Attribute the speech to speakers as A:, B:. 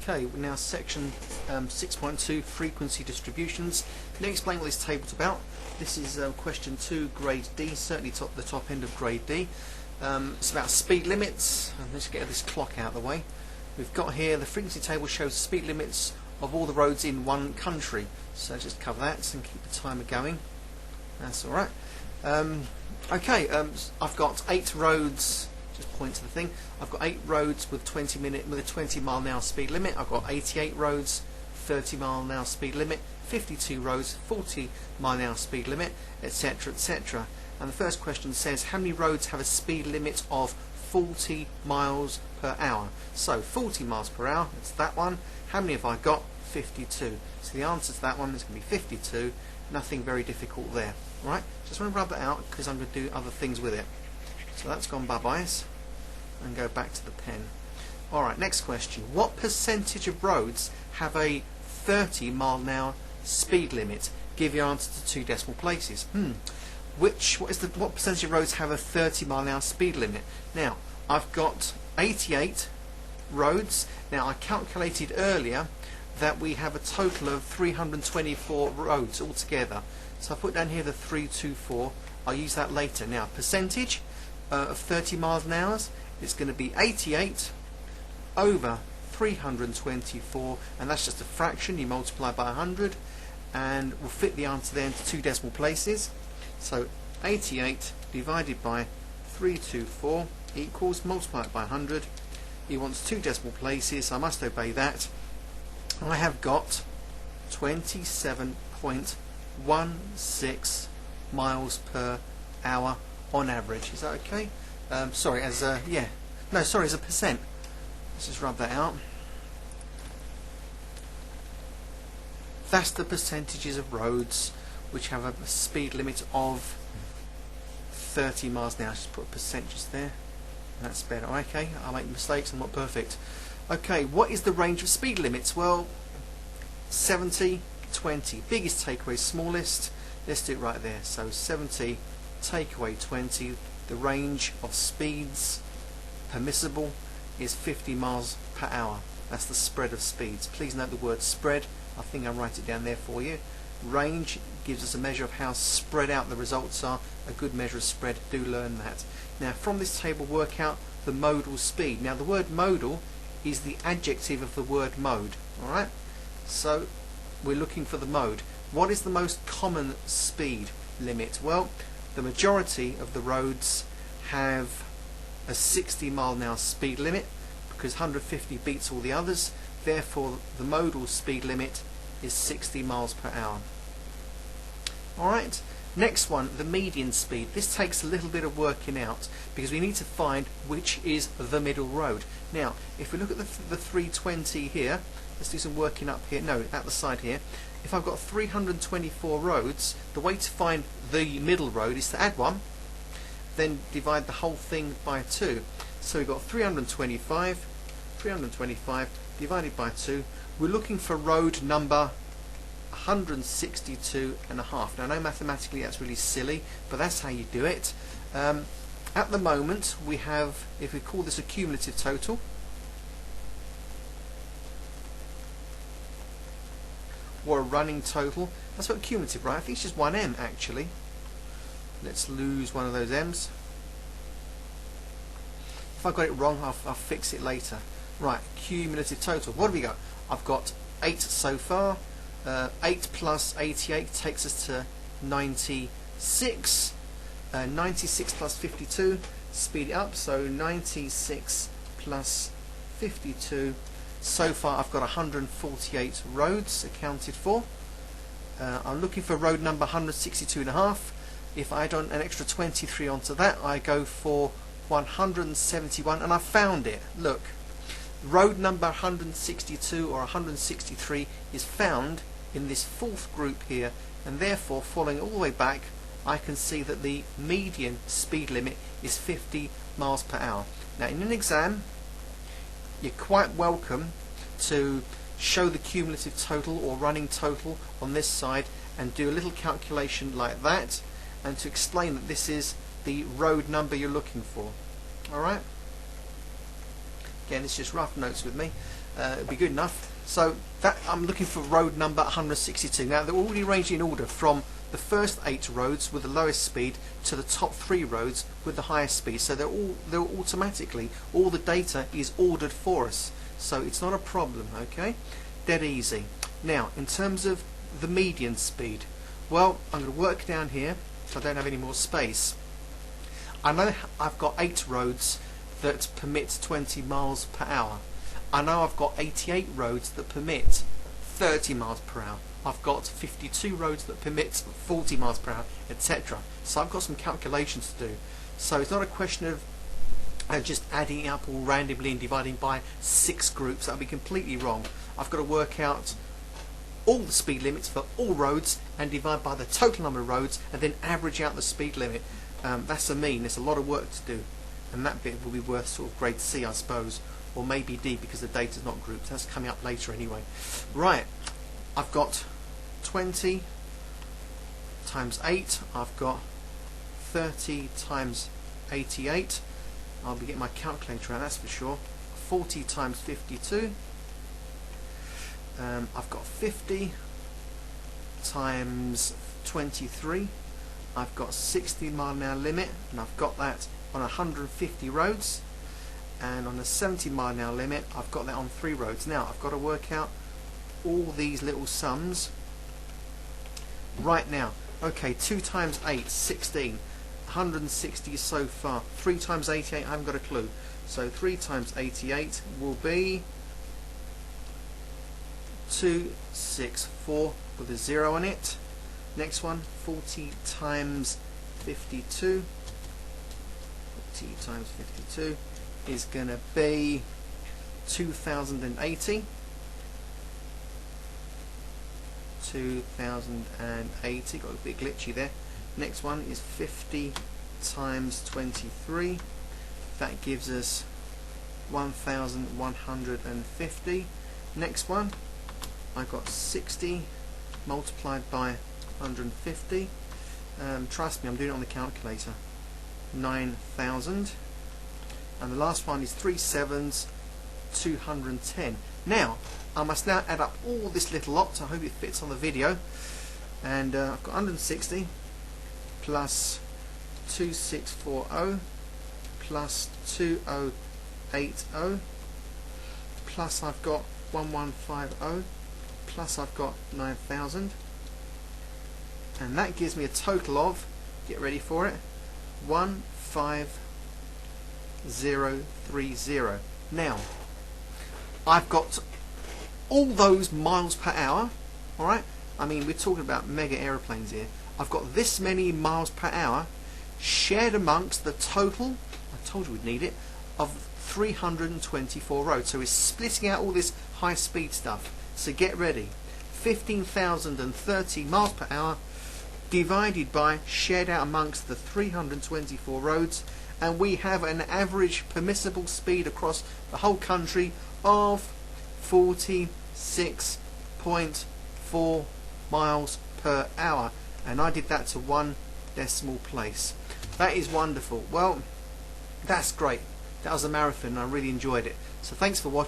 A: Okay, we're now section 6.2, frequency distributions. Let me explain what this table's about. This is question 2, grade D, certainly the top end of grade D. It's about speed limits. Let's get this clock out of the way. We've got here the frequency table shows the speed limits of all the roads in one country. So just cover that and keep the timer going. That's alright. I've got 8 roads. Just point to the thing. I've got 8 roads with a 20 mile an hour speed limit. I've got 88 roads, 30 mile an hour speed limit, 52 roads, 40 mile an hour speed limit, etc., etc. And the first question says, how many roads have a speed limit of 40 miles per hour? So 40 miles per hour, that's that one. How many have I got? 52. So the answer to that one is going to be 52. Nothing very difficult there. Right? Just want to rub it out because I'm going to do other things with it. So that's gone bye-byes, and go back to the pen. Alright, next question. What percentage of roads have a 30 mile an hour speed limit? Give your answer to 2 decimal places. What percentage of roads have a 30 mile an hour speed limit? Now, I've got 88 roads. Now, I calculated earlier that we have a total of 324 roads altogether. So I put down here the 324. I'll use that later. Now, percentage of 30 miles an hour, it's going to be 88 over 324, and that's just a fraction. You multiply by 100 and we'll fit the answer there into 2 decimal places. So 88 divided by 324 equals, multiply it by 100. He wants 2 decimal places, I must obey that. I have got 27.16 miles per hour on average. Is that okay? As a percent. Let's just rub that out. That's the percentages of roads which have a speed limit of 30 miles an hour. Just put percentages there. That's better. Okay, I make mistakes, I'm not perfect. Okay, what is the range of speed limits? Well, 70, 20. Biggest take away smallest. Let's do it right there. So 70 take away 20. The range of speeds permissible is 50 miles per hour. That's the spread of speeds. Please note the word spread. I think I'll write it down there for you. Range gives us a measure of how spread out the results are. A good measure of spread. Do learn that. Now, from this table, work out the modal speed. Now, the word modal is the adjective of the word mode. Alright? So, we're looking for the mode. What is the most common speed limit? Well, the majority of the roads have a 60 mile an hour speed limit because 150 beats all the others. Therefore, the modal speed limit is 60 miles per hour. Alright, next one, the median speed. This takes a little bit of working out because we need to find which is the middle road. Now, if we look at the 320 here, let's do some working up here. No, at the side here. If I've got 324 roads, the way to find the middle road is to add 1, then divide the whole thing by 2. So we've got 325 divided by 2. We're looking for road number 162.5. Now, I know mathematically that's really silly, but that's how you do it. At the moment, we have, if we call this a cumulative total, or a running total. That's what cumulative, right? I think it's just 1m actually. Let's lose one of those m's. If I got it wrong, I'll fix it later. Right, cumulative total. What have we got? I've got 8 so far. 8 plus 88 takes us to 96. 96 plus 52. Speed it up. So 96 plus 52. So far I've got 148 roads accounted for. I'm looking for road number 162.5. If I add on an extra 23 onto that, I go for 171, and I found it. Look, road number 162 or 163 is found in this 4th group here, and therefore, following all the way back, I can see that the median speed limit is 50 miles per hour. Now, in an exam, you're quite welcome to show the cumulative total or running total on this side and do a little calculation like that, and to explain that this is the road number you're looking for. Alright? Again, it's just rough notes with me. It'll be good enough. So that I'm looking for road number 162. Now they're already arranged in order from the first 8 roads with the lowest speed to the top 3 roads with the highest speed. So they're automatically, all the data is ordered for us. So it's not a problem, okay? Dead easy. Now, in terms of the median speed, well, I'm going to work down here so I don't have any more space. I know I've got 8 roads that permit 20 miles per hour. I know I've got 88 roads that permit 30 miles per hour. I've got 52 roads that permit 40 miles per hour, etc. So I've got some calculations to do. So it's not a question of just adding up all randomly and dividing by 6 groups. That would be completely wrong. I've got to work out all the speed limits for all roads and divide by the total number of roads and then average out the speed limit. That's a mean. There's a lot of work to do, and that bit will be worth sort of grade C, I suppose, or maybe D because the data's not grouped. That's coming up later anyway. Right, I've got 20 times 8. I've got 30 times 88. I'll be getting my calculator out, that's for sure. 40 times 52. I've got 50 times 23. I've got 60 mile an hour limit, and I've got that on 150 roads. And on a 70 mile an hour limit, I've got that on 3 roads. Now I've got to work out all these little sums right now. Okay, 2 times 8, 16. 160 so far. 3 times 88, I haven't got a clue. So 3 times 88 will be 264 with a 0 on it. Next one, 40 times 52. 40 times 52 is going to be 2080. 2080, got a bit glitchy there. Next one is 50 times 23. That gives us 1150. Next one, I got 60 multiplied by 150. Trust me, I'm doing it on the calculator. 9,000. And the last one is 3 sevens, 210. Now, I must now add up all this little lot, so I hope it fits on the video. And I've got 160 plus 2640 plus 2080 plus I've got 1150 plus I've got 9,000, and that gives me a total of, get ready for it, 15030. Now I've got all those miles per hour, alright? I mean, we're talking about mega aeroplanes here. I've got this many miles per hour shared amongst the total, I told you we'd need it, of 324 roads. So we're splitting out all this high speed stuff. So get ready. 15,030 miles per hour divided by, shared out amongst the 324 roads, and we have an average permissible speed across the whole country of 46.4 miles per hour, and I did that to 1 decimal place. That is wonderful. Well, that's great. That was a marathon and I really enjoyed it. So thanks for watching.